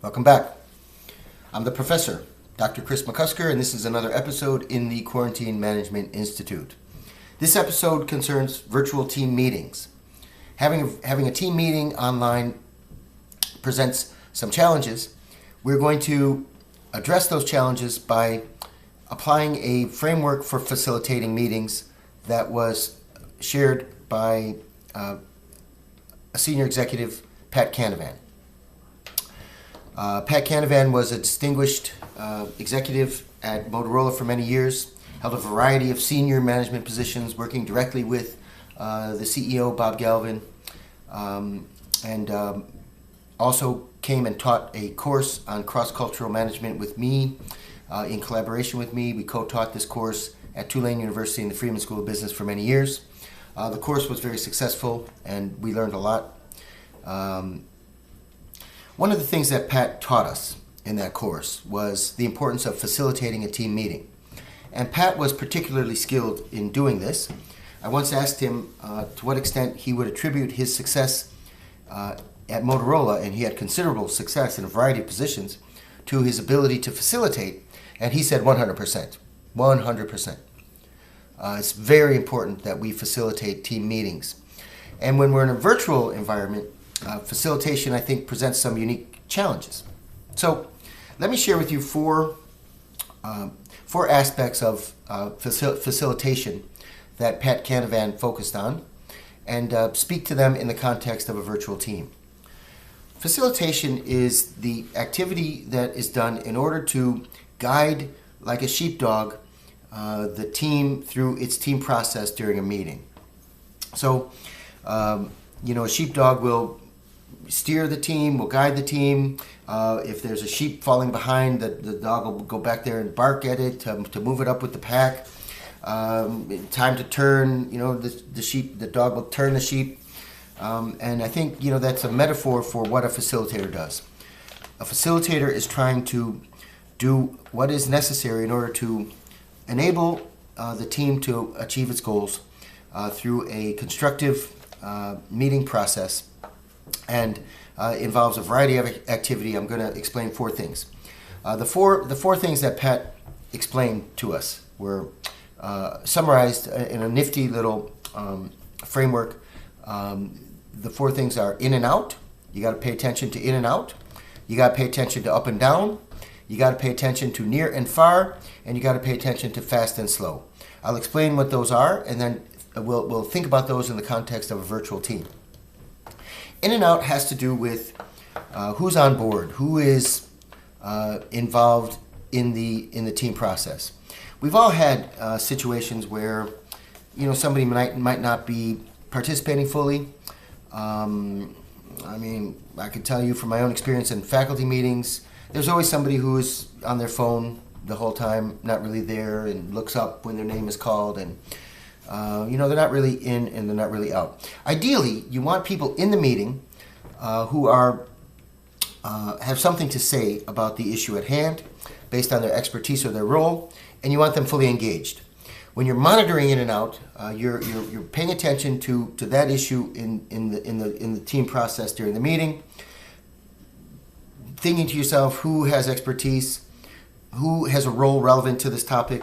Welcome back. I'm the professor, Dr. Chris McCusker, and this is another episode in the Quarantine Management Institute. This episode concerns virtual team meetings. Having a team meeting online presents some challenges. We're going to address those challenges by applying a framework for facilitating meetings that was shared by a senior executive, Pat Canavan. Pat Canavan was a distinguished executive at Motorola for many years, held a variety of senior management positions, working directly with the CEO, Bob Galvin, and also came and taught a course on cross-cultural management with me, in collaboration with me. We co-taught this course at Tulane University in the Freeman School of Business for many years. The course was very successful, and we learned a lot. One of the things that Pat taught us in that course was the importance of facilitating a team meeting. And Pat was particularly skilled in doing this. I once asked him to what extent he would attribute his success at Motorola, and he had considerable success in a variety of positions, to his ability to facilitate, and he said 100%. 100%. It's very important that we facilitate team meetings. And when we're in a virtual environment, facilitation, I think, presents some unique challenges. So let me share with you four aspects of facilitation that Pat Canavan focused on, and speak to them in the context of a virtual team. Facilitation is the activity that is done in order to guide, like a sheepdog, the team through its team process during a meeting. So, a sheepdog will steer the team, will guide the team. If there's a sheep falling behind, the dog will go back there and bark at it to move it up with the pack. Time to turn, the dog will turn the sheep. And I think, that's a metaphor for what a facilitator does. A facilitator is trying to do what is necessary in order to enable the team to achieve its goals through a constructive meeting process, and involves a variety of activity. I'm going to explain four things. The four things that Pat explained to us were summarized in a nifty little framework. The four things are in and out. You got to pay attention to in and out. You got to pay attention to up and down. You got to pay attention to near and far, and you got to pay attention to fast and slow. I'll explain what those are, and then we'll think about those in the context of a virtual team. In and out has to do with who's on board, who is involved in the team process. We've all had situations where somebody might not be participating fully. I can tell you from my own experience in faculty meetings, there's always somebody who is on their phone the whole time, not really there, and looks up when their name is called, and they're not really in and they're not really out. Ideally, you want people in the meeting who have something to say about the issue at hand based on their expertise or their role, and you want them fully engaged. When you're monitoring in and out, you're paying attention to that issue in the team process during the meeting, thinking to yourself who has expertise, who has a role relevant to this topic,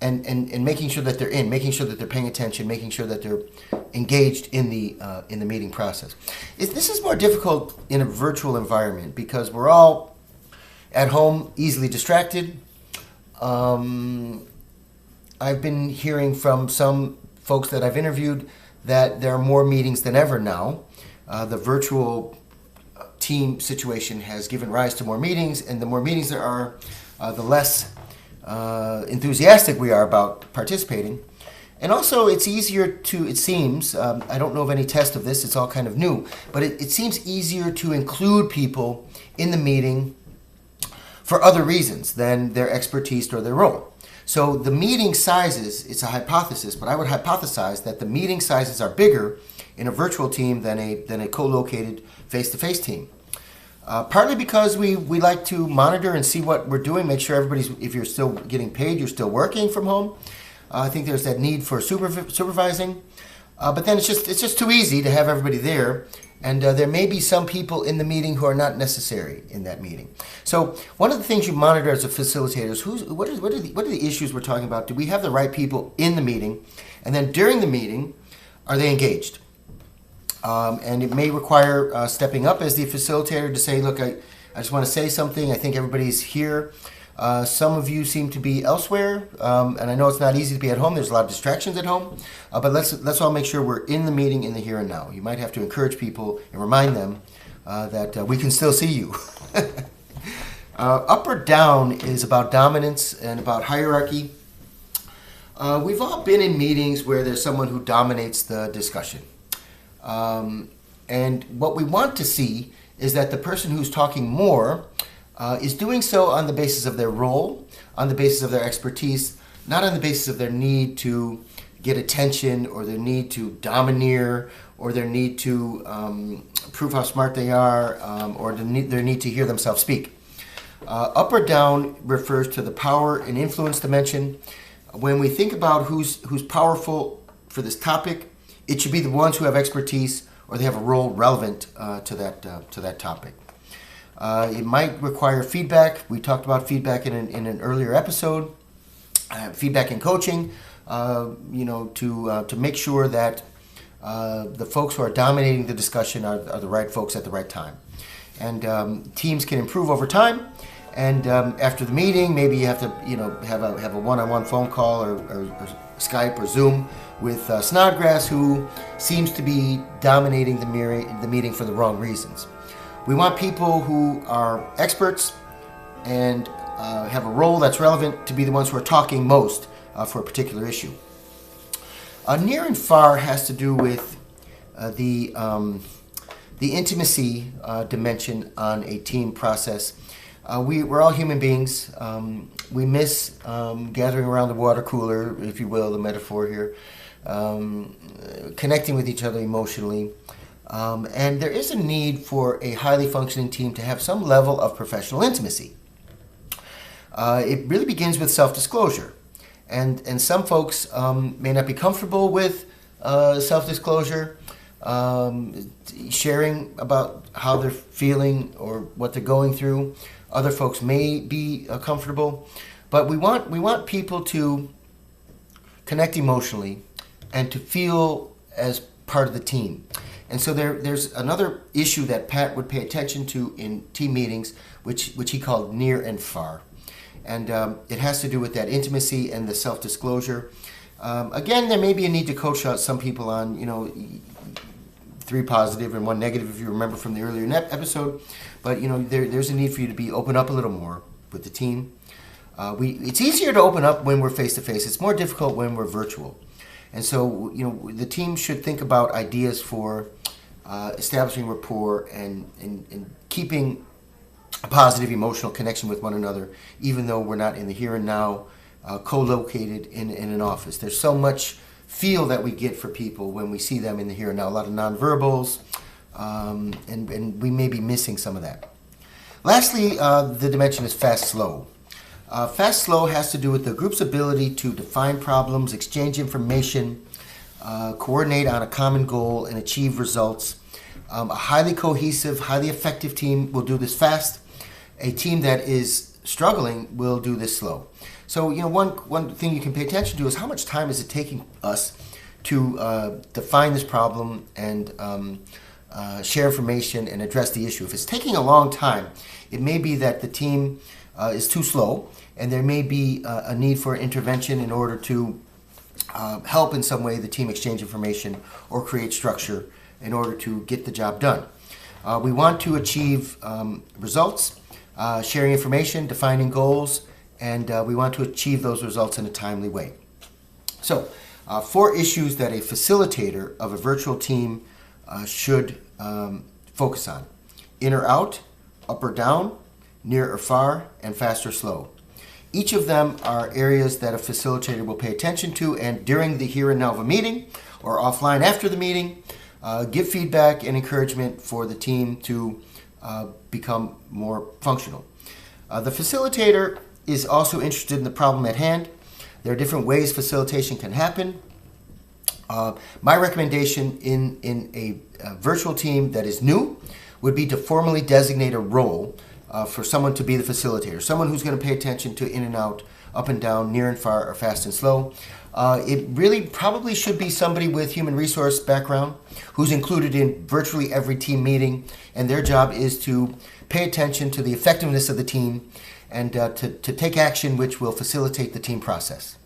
and making sure that they're in, making sure that they're paying attention, making sure that they're engaged in the meeting process. This is more difficult in a virtual environment because we're all at home, easily distracted. I've been hearing from some folks that I've interviewed that there are more meetings than ever now. The virtual team situation has given rise to more meetings, and the more meetings there are, the less enthusiastic we are about participating. And also, it's easier to, it seems, I don't know of any test of this, it's all kind of new, but it seems easier to include people in the meeting for other reasons than their expertise or their role. So the meeting sizes, it's a hypothesis, but I would hypothesize that the meeting sizes are bigger in a virtual team than a co-located face-to-face team. Partly because we like to monitor and see what we're doing, make sure everybody's, if you're still getting paid, you're still working from home. I think there's that need for supervising. But then it's just too easy to have everybody there. And there may be some people in the meeting who are not necessary in that meeting. So one of the things you monitor as a facilitator is what are the issues we're talking about? Do we have the right people in the meeting? And then during the meeting, are they engaged? And it may require stepping up as the facilitator to say, look, I just want to say something. I think everybody's here. Some of you seem to be elsewhere, and I know it's not easy to be at home. There's a lot of distractions at home, but let's all make sure we're in the meeting in the here and now. You might have to encourage people and remind them that we can still see you. Up or down is about dominance and about hierarchy. We've all been in meetings where there's someone who dominates the discussion. And what we want to see is that the person who's talking more is doing so on the basis of their role, on the basis of their expertise, not on the basis of their need to get attention or their need to domineer or their need to prove how smart they are or their need to hear themselves speak. Up or down refers to the power and influence dimension. When we think about who's powerful for this topic, it should be the ones who have expertise or they have a role relevant to that topic. It might require feedback. We talked about feedback in an earlier episode. Feedback in coaching, to make sure that the folks who are dominating the discussion are the right folks at the right time. And teams can improve over time. And after the meeting, maybe you have to have a one-on-one phone call or Skype or Zoom with Snodgrass, who seems to be dominating the meeting for the wrong reasons. We want people who are experts and have a role that's relevant to be the ones who are talking most for a particular issue. Near and far has to do with the intimacy dimension on a team process. We're all human beings. We miss gathering around the water cooler, if you will, the metaphor here, connecting with each other emotionally. And there is a need for a highly functioning team to have some level of professional intimacy. It really begins with self-disclosure. And some folks may not be comfortable with self-disclosure, sharing about how they're feeling or what they're going through. Other folks may be comfortable. But we want people to connect emotionally and to feel as part of the team. And so there's another issue that Pat would pay attention to in team meetings, which he called near and far. And it has to do with that intimacy and the self-disclosure. Again, there may be a need to coach some people on, 3 positive and 1 negative, if you remember from the earlier episode. But, there's a need for you to be open up a little more with the team. It's easier to open up when we're face-to-face. It's more difficult when we're virtual. And so, the team should think about ideas for establishing rapport and keeping a positive emotional connection with one another, even though we're not in the here and now, co-located in an office. There's so much feel that we get for people when we see them in the here and now, a lot of nonverbals, and we may be missing some of that. Lastly, the dimension is fast-slow. Fast-slow has to do with the group's ability to define problems, exchange information, coordinate on a common goal, and achieve results. A highly cohesive, highly effective team will do this fast. A team that is struggling will do this slow. So, one thing you can pay attention to is how much time is it taking us to define this problem and share information and address the issue. If it's taking a long time, it may be that the team is too slow, and there may be a need for intervention in order to help in some way the team exchange information or create structure in order to get the job done. We want to achieve results, sharing information, defining goals, and we want to achieve those results in a timely way. So, 4 issues that a facilitator of a virtual team should focus on: in or out, up or down, near or far, and fast or slow. Each of them are areas that a facilitator will pay attention to, and during the here and now of a meeting or offline after the meeting, give feedback and encouragement for the team to become more functional. The facilitator is also interested in the problem at hand. There are different ways facilitation can happen. My recommendation in a virtual team that is new would be to formally designate a role for someone to be the facilitator, someone who's going to pay attention to in and out, up and down, near and far, or fast and slow. It really probably should be somebody with human resource background who's included in virtually every team meeting, and their job is to pay attention to the effectiveness of the team and to take action which will facilitate the team process.